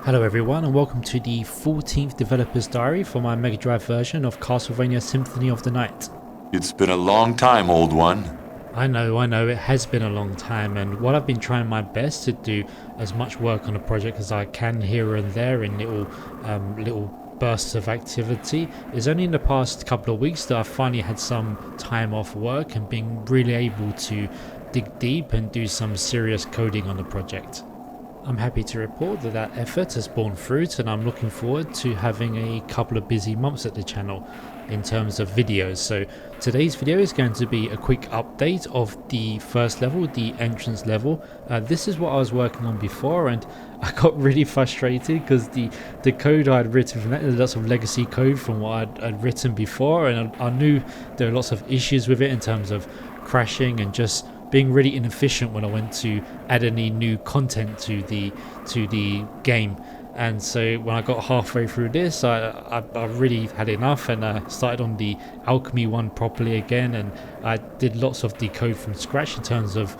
Hello everyone and welcome to the 14th developer's diary for my Mega Drive version of Castlevania Symphony of the Night. It's been a long time, old one. I know, it has been a long time, and while I've been trying my best to do as much work on the project as I can here and there in little bursts of activity, it's only in the past couple of weeks that I've finally had some time off work and been really able to dig deep and do some serious coding on the project. I'm happy to report that effort has borne fruit, and I'm looking forward to having a couple of busy months at the channel in terms of videos. So today's video is going to be a quick update of the first level, the entrance level. This is what I was working on before, and I got really frustrated because the code I'd written from that, there's lots of legacy code from what I'd written before, and I knew there were lots of issues with it in terms of crashing and just being really inefficient when I went to add any new content to the game. And so when I got halfway through this, I really had enough, and I started on the alchemy one properly again, and I did lots of the code from scratch in terms of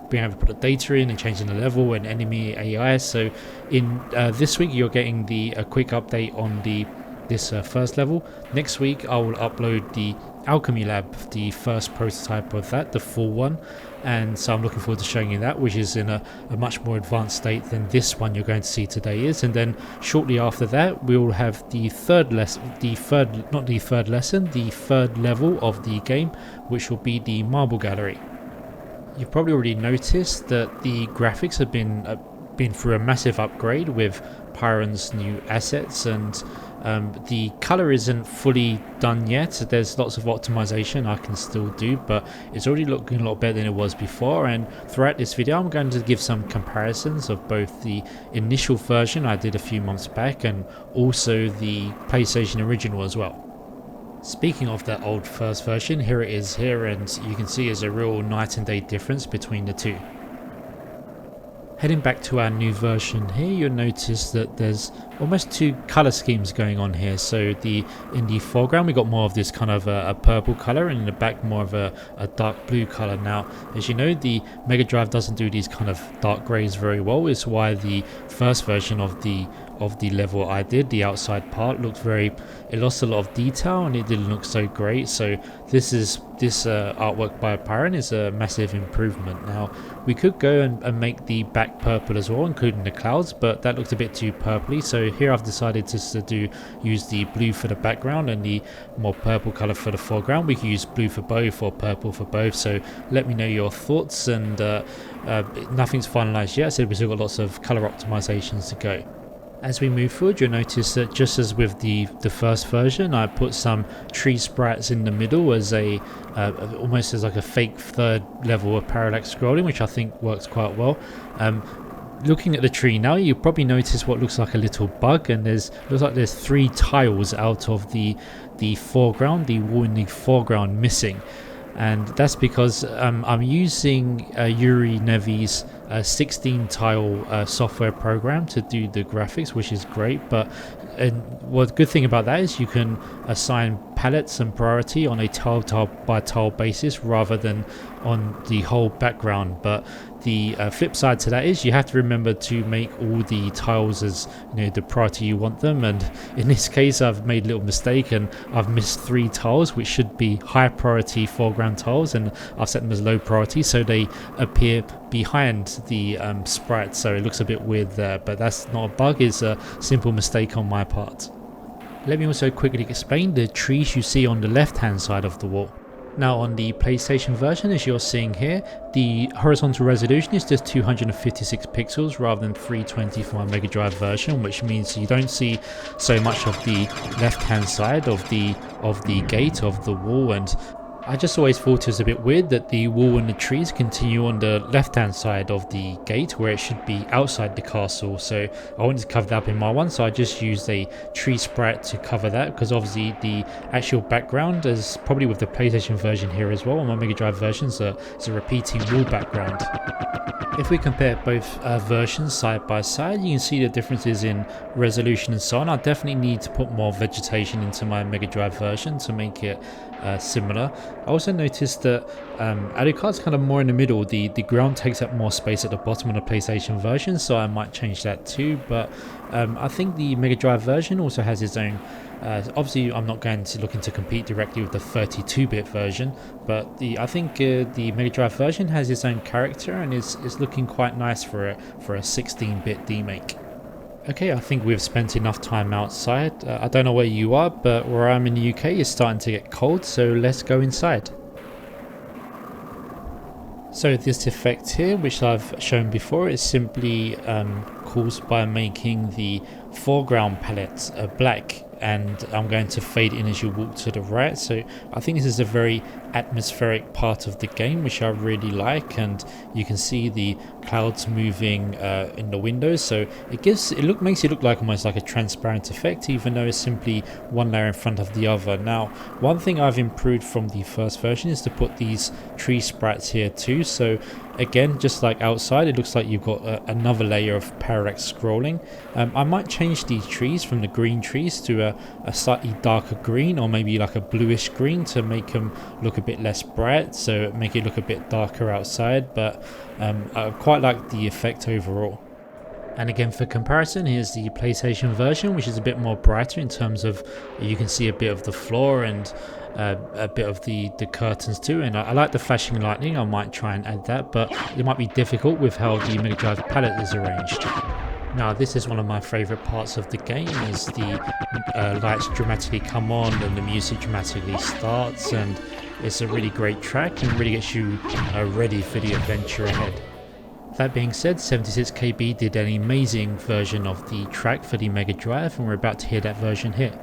being able to put the data in and changing the level and enemy AI. So in this week you're getting a quick update on this first level. Next week I will upload the alchemy lab, the first prototype of that, the full one, and so I'm looking forward to showing you that, which is in a much more advanced state than this one you're going to see today is. And then shortly after that we will have the third level of the game, which will be the marble gallery. You've probably already noticed that the graphics have been through a massive upgrade with Pyron's new assets, and the color isn't fully done yet. There's lots of optimization I can still do, but it's already looking a lot better than it was before. And throughout this video I'm going to give some comparisons of both the initial version I did a few months back and also the PlayStation original as well. Speaking of that old first version, here it is here, and you can see there's a real night and day difference between the two. Heading back to our new version here, you'll notice that there's almost two color schemes going on here. So in the foreground we got more of this kind of a purple color, and in the back more of a dark blue color. Now, as you know, the Mega Drive doesn't do these kind of dark grays very well. It's why the first version of the level I did, the outside part, it lost a lot of detail and it didn't look so great. So this artwork by Pyron is a massive improvement. Now, we could go and make the back purple as well, including the clouds, but that looked a bit too purpley. So here I've decided just to use the blue for the background and the more purple color for the foreground. We can use blue for both or purple for both, so let me know your thoughts. And nothing's finalized yet. I said we've still got lots of color optimizations to go. As we move forward, you'll notice that just as with the first version, I put some tree sprites in the middle as almost as like a fake third level of parallax scrolling, which I think works quite well. Looking at the tree now, you probably notice what looks like a little bug, and looks like there's 3 tiles out of the foreground, the wall in the foreground missing. And that's because I'm using Yuri Nevi's 16 tile software program to do the graphics, which is great. But the good thing about that is you can assign palettes and priority on a tile by tile basis rather than on the whole background. But the flip side to that is you have to remember to make all the tiles as the priority you want them, and in this case I've made a little mistake and I've missed 3 tiles which should be high priority foreground tiles, and I've set them as low priority so they appear behind the sprite, so it looks a bit weird there. But that's not a bug, it's a simple mistake on my part. Let me also quickly explain the trees you see on the left hand side of the wall. Now, on the PlayStation version, as you're seeing here, the horizontal resolution is just 256 pixels rather than 320 for my Mega Drive version, which means you don't see so much of the left hand side of the gate of the wall. And I just always thought it was a bit weird that the wall and the trees continue on the left hand side of the gate where it should be outside the castle. So I wanted to cover that up in my one, so I just used a tree sprite to cover that, because obviously the actual background is probably with the PlayStation version here as well. On my Mega Drive version, it's a repeating wall background. If we compare both versions side by side, you can see the differences in resolution and so on. I definitely need to put more vegetation into my Mega Drive version to make it similar. I also noticed that Alucard's kind of more in the middle. The ground takes up more space at the bottom of the PlayStation version, so I might change that too. But I think the Mega Drive version also has its own. Obviously, I'm not going to looking to compete directly with the 32-bit version, but I think the Mega Drive version has its own character and is looking quite nice for a 16-bit remake. Okay, I think we've spent enough time outside. I don't know where you are, but where I'm in the UK it's starting to get cold, so let's go inside. So this effect here, which I've shown before, is simply caused by making the foreground palette black, and I'm going to fade in as you walk to the right. So I think this is a very atmospheric part of the game, which I really like, and you can see the clouds moving in the windows, so it makes it look like almost like a transparent effect, even though it's simply one layer in front of the other. Now, one thing I've improved from the first version is to put these tree sprites here too, so again, just like outside, it looks like you've got another layer of parallax scrolling. I might change these trees from the green trees to a slightly darker green, or maybe like a bluish green, to make them look a bit less bright, so make it look a bit darker outside, but I quite like the effect overall. And again, for comparison, here's the PlayStation version, which is a bit more brighter in terms of you can see a bit of the floor and a bit of the curtains too, and I like the flashing lightning. I might try and add that, but it might be difficult with how the Mega Drive palette is arranged. Now, this is one of my favourite parts of the game, as the lights dramatically come on and the music dramatically starts, and it's a really great track and really gets you ready for the adventure ahead. That being said, 76KB did an amazing version of the track for the Mega Drive, and we're about to hear that version here.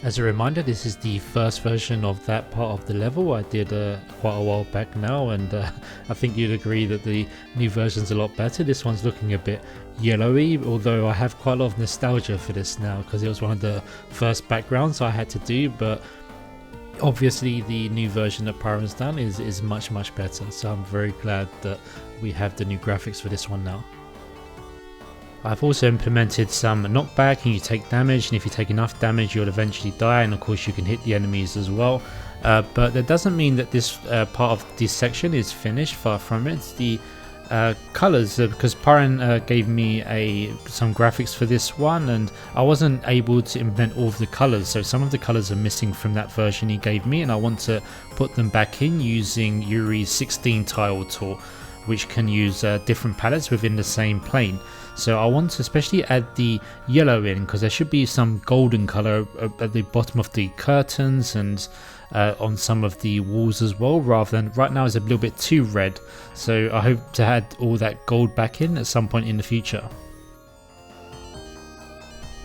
As a reminder, this is the first version of that part of the level I did quite a while back now, and I think you'd agree that the new version's a lot better. This one's looking a bit yellowy, although I have quite a lot of nostalgia for this now because it was one of the first backgrounds I had to do, but obviously the new version that Pyron's done is much better, so I'm very glad that we have the new graphics for this one now. I've also implemented some knockback, and you take damage, and if you take enough damage you'll eventually die, and of course you can hit the enemies as well. But that doesn't mean that this part of this section is finished, far from it. The colors, because Pyron gave me some graphics for this one, and I wasn't able to implement all of the colors, so some of the colors are missing from that version he gave me, and I want to put them back in using Yuri's 16 tile tool, which can use different palettes within the same plane. So I want to especially add the yellow in, because there should be some golden color at the bottom of the curtains and on some of the walls as well, rather than right now it's a little bit too red. So I hope to add all that gold back in at some point in the future.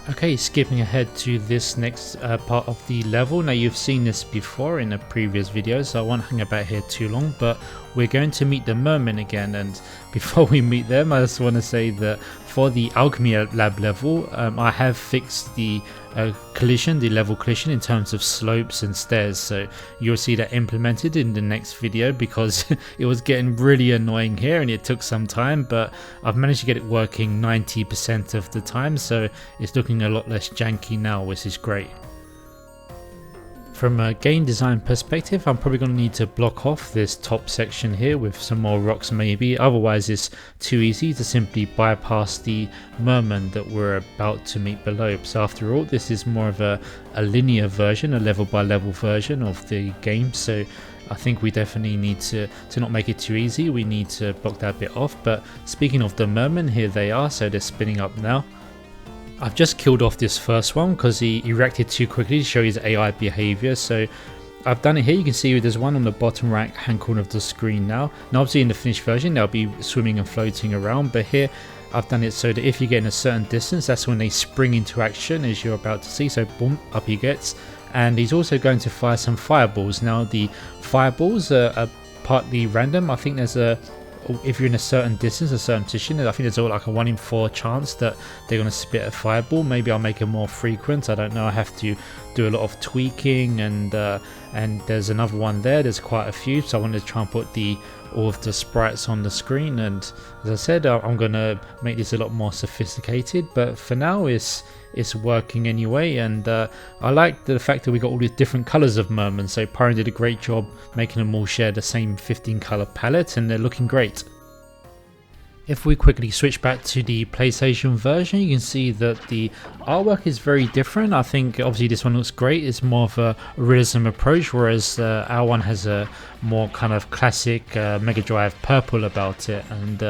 Okay, skipping ahead to this next part of the level. Now, you've seen this before in a previous video, so I won't hang about here too long, but we're going to meet the merman again. And before we meet them, I just want to say that for the alchemy lab level, I have fixed the level collision in terms of slopes and stairs, so you'll see that implemented in the next video, because it was getting really annoying here and it took some time, but I've managed to get it working 90% of the time, so it's looking a lot less janky now, which is great. From a game design perspective, I'm probably going to need to block off this top section here with some more rocks maybe, otherwise it's too easy to simply bypass the merman that we're about to meet below. So after all, this is more of a linear version, a level by level version of the game, so I think we definitely need to not make it too easy. We need to block that bit off. But speaking of the merman, here they are, so they're spinning up now. I've just killed off this first one because he reacted too quickly to show his AI behavior, so I've done it here. You can see there's one on the bottom right hand corner of the screen now. Now obviously in the finished version they'll be swimming and floating around, but here I've done it so that if you get in a certain distance, that's when they spring into action, as you're about to see. So boom, up he gets, and he's also going to fire some fireballs. Now the fireballs are partly random. I think there's if you're in a certain distance, a certain position, I think there's like a 1 in 4 chance that they're going to spit a fireball. Maybe I'll make it more frequent, I don't know. I have to do a lot of tweaking, and there's another one there. There's quite a few, so I wanted to try and put all of the sprites on the screen, and as I said, I'm going to make this a lot more sophisticated, but for now it's working anyway. And I like the fact that we got all these different colors of merman, so Pyron did a great job making them all share the same 15 color palette, and they're looking great. If we quickly switch back to the PlayStation version, you can see that the artwork is very different. I think obviously this one looks great. It's more of a realism approach, whereas our one has a more kind of classic Mega Drive purple about it. And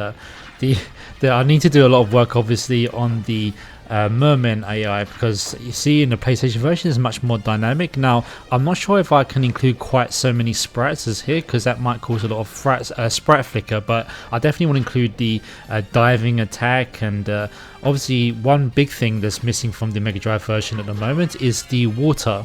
I need to do a lot of work obviously on the merman AI, because you see in the PlayStation version is much more dynamic. Now I'm not sure if I can include quite so many sprites as here, because that might cause a lot of sprite flicker, but I definitely want to include the diving attack. And obviously one big thing that's missing from the Mega Drive version at the moment is the water.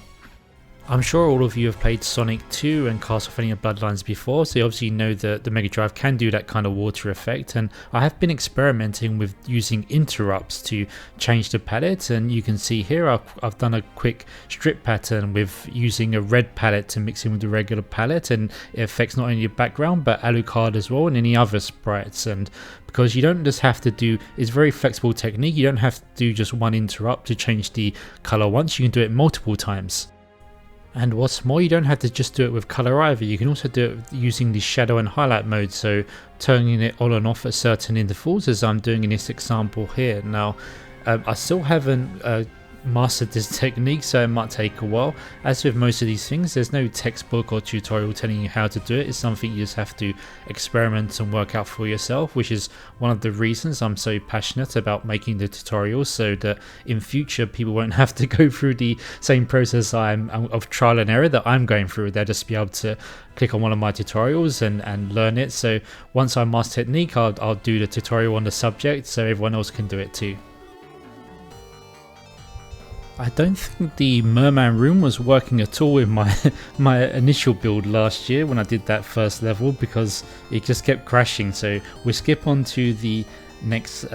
I'm sure all of you have played Sonic 2 and Castlevania Bloodlines before, so you obviously know that the Mega Drive can do that kind of water effect, and I have been experimenting with using interrupts to change the palette. And you can see here I've done a quick strip pattern with using a red palette to mix in with the regular palette, and it affects not only your background but Alucard as well and any other sprites. And because you don't just have to do, it's very flexible technique, you don't have to do just one interrupt to change the color once, you can do it multiple times. And what's more, you don't have to just do it with color either, you can also do it using the shadow and highlight mode, so turning it on and off at certain intervals, as I'm doing in this example here. Now I still haven't mastered this technique, so it might take a while. As with most of these things, there's no textbook or tutorial telling you how to do it. It's something you just have to experiment and work out for yourself, which is one of the reasons I'm so passionate about making the tutorials, so that in future people won't have to go through the same process of trial and error that I'm going through. They'll just be able to click on one of my tutorials and learn it. So once I master technique, I'll do the tutorial on the subject so everyone else can do it too. I don't think the merman room was working at all in my initial build last year when I did that first level, because it just kept crashing. So we'll skip on to the next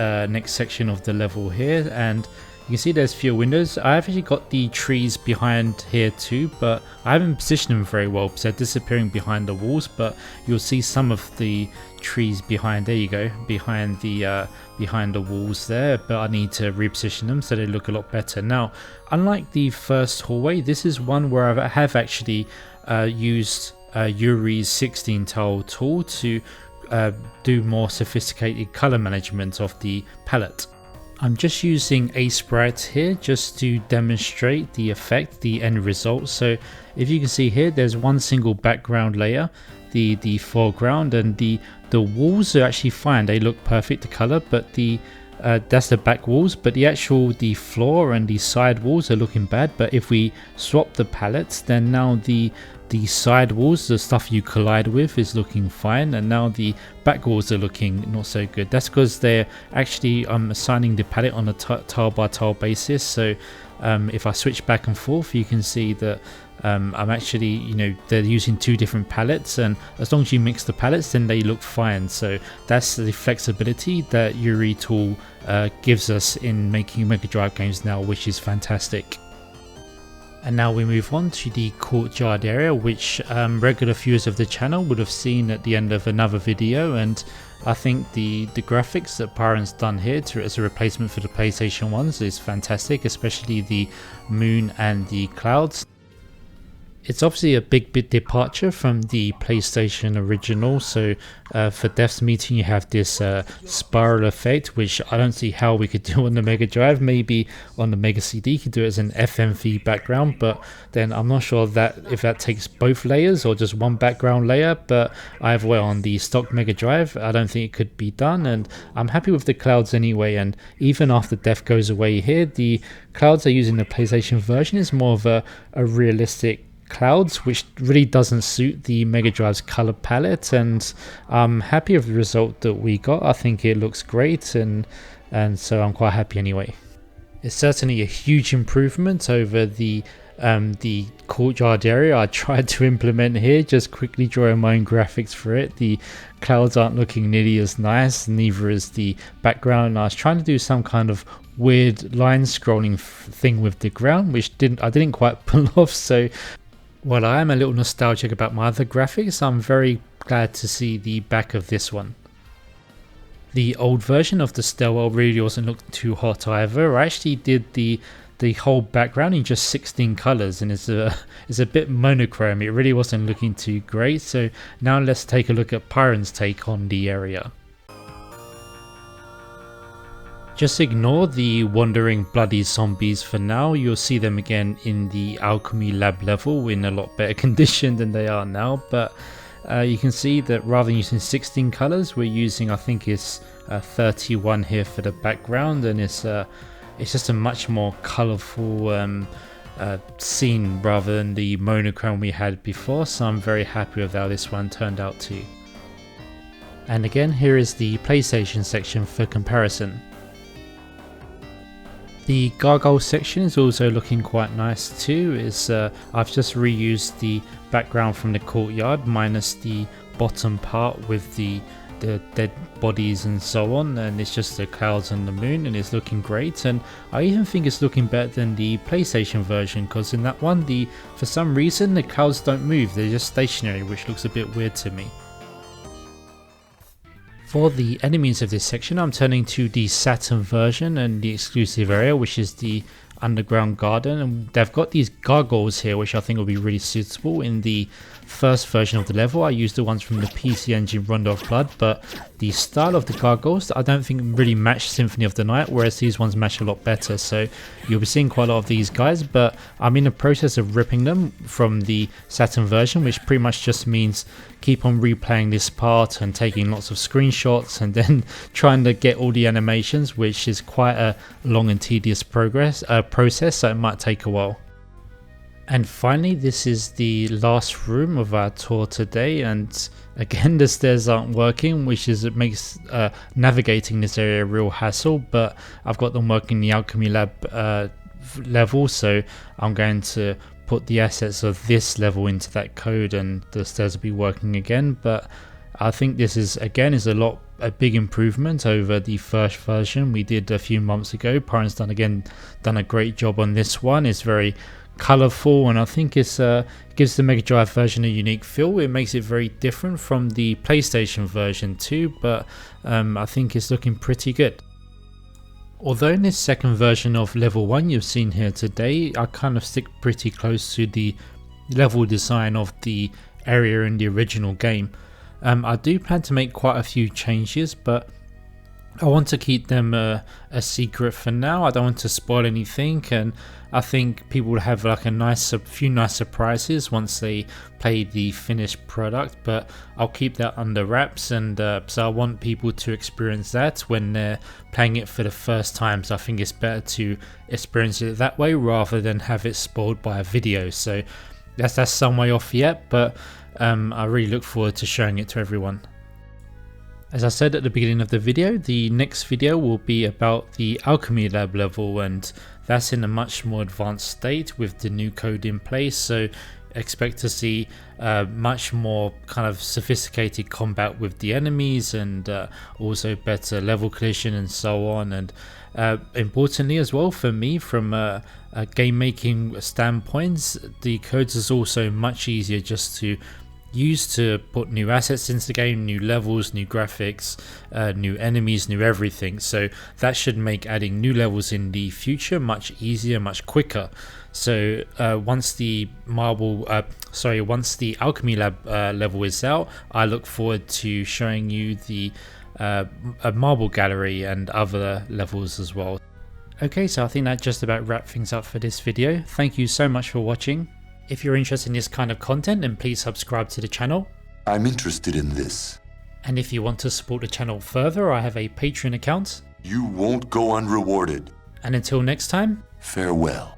section of the level here, and you can see there's fewer windows. I've actually got the trees behind here too, but I haven't positioned them very well because they're disappearing behind the walls, but you'll see some of the trees behind, there you go, behind the walls there, but I need to reposition them so they look a lot better. Now, unlike the first hallway, this is one where I have actually used Yuri's 16 tile tool to do more sophisticated color management of the palette. I'm just using a sprite here just to demonstrate the effect, the end result. So if you can see here, there's one single background layer, the foreground, and the walls are actually fine, they look perfect, the color, but that's the back walls, but the floor and the side walls are looking bad. But if we swap the palettes, then now the side walls, the stuff you collide with, is looking fine, and now the back walls are looking not so good. That's because they're actually assigning the palette on a tile by tile basis. So if I switch back and forth, you can see that I'm actually, they're using two different palettes, and as long as you mix the palettes, then they look fine. So that's the flexibility that Yuri tool gives us in making Mega Drive games now, which is fantastic. And now we move on to the courtyard area, which regular viewers of the channel would have seen at the end of another video, and I think the graphics that Pyron's done here as a replacement for the PlayStation 1s is fantastic, especially the moon and the clouds. It's obviously a bit departure from the PlayStation original, so for Death's Meeting you have this spiral effect, which I don't see how we could do on the Mega Drive. Maybe on the Mega CD you could do it as an FMV background, but then I'm not sure if that takes both layers or just one background layer. But either way, on the stock Mega Drive I don't think it could be done, and I'm happy with the clouds anyway. And even after Death goes away here, the clouds I use in the PlayStation version is more of a realistic clouds, which really doesn't suit the Mega Drive's color palette, and I'm happy with the result that we got. I think it looks great, and so I'm quite happy anyway. It's certainly a huge improvement over the the courtyard area I tried to implement here, just quickly drawing my own graphics for it. The clouds aren't looking nearly as nice, neither is the background. I was trying to do some kind of weird line scrolling thing with the ground, which I didn't quite pull off. So while I am a little nostalgic about my other graphics, I'm very glad to see the back of this one. The old version of the stairwell really wasn't looking too hot either. I actually did the whole background in just 16 colors, and it's a bit monochrome. It really wasn't looking too great. So now let's take a look at Pyron's take on the area. Just ignore the wandering bloody zombies for now. You'll see them again in the alchemy lab level in a lot better condition than they are now, but you can see that rather than using 16 colors, we're using, I think it's 31 here for the background, and it's just a much more colorful scene rather than the monochrome we had before. So I'm very happy with how this one turned out too. And again, here is the PlayStation section for comparison. The gargoyle section is also looking quite nice too. I've just reused the background from the courtyard minus the bottom part with the dead bodies and so on, and it's just the clouds and the moon, and it's looking great. And I even think it's looking better than the PlayStation version, because in that one, for some reason the clouds don't move, they're just stationary, which looks a bit weird to me. For the enemies of this section, I'm turning to the SotN version and the exclusive area, which is the underground garden, and they've got these gargoyles here, which I think will be really suitable. In the first version of the level, I used the ones from the PC Engine Rondo of Blood, but the style of the gargoyles I don't think really match Symphony of the Night, whereas these ones match a lot better. So you'll be seeing quite a lot of these guys, but I'm in the process of ripping them from the SotN version, which pretty much just means keep on replaying this part and taking lots of screenshots and then trying to get all the animations, which is quite a long and tedious process, so it might take a while. And finally, this is the last room of our tour today, and again the stairs aren't working, which makes navigating this area a real hassle, but I've got them working in the alchemy lab level, so I'm going to put the assets of this level into that code and the stairs will be working again. But I think this is a big improvement over the first version we did a few months ago. Pyron's done a great job on this one. It's very colourful, and I think it gives the Mega Drive version a unique feel. It makes it very different from the PlayStation version too, but I think it's looking pretty good. Although in this second version of level 1 you've seen here today, I kind of stick pretty close to the level design of the area in the original game. I do plan to make quite a few changes, but I want to keep them a secret for now. I don't want to spoil anything, and I think people will have like a few nice surprises once they play the finished product, but I'll keep that under wraps, and so I want people to experience that when they're playing it for the first time. So I think it's better to experience it that way rather than have it spoiled by a video. So that's some way off yet, but I really look forward to showing it to everyone. As I said at the beginning of the video, the next video will be about the Alchemy Lab level, and that's in a much more advanced state with the new code in place, so expect to see much more kind of sophisticated combat with the enemies, and also better level collision and so on. And importantly as well for me, from a game making standpoint, the codes is also much easier just to use to put new assets into the game, new levels, new graphics, new enemies, new everything. So that should make adding new levels in the future much easier, much quicker. So once the Alchemy Lab level is out, I look forward to showing you the marble gallery and other levels as well. Okay, so I think that just about wraps things up for this video. Thank you so much for watching. If you're interested in this kind of content, then please subscribe to the channel. I'm interested in this. And if you want to support the channel further, I have a Patreon account. You won't go unrewarded. And until next time, farewell.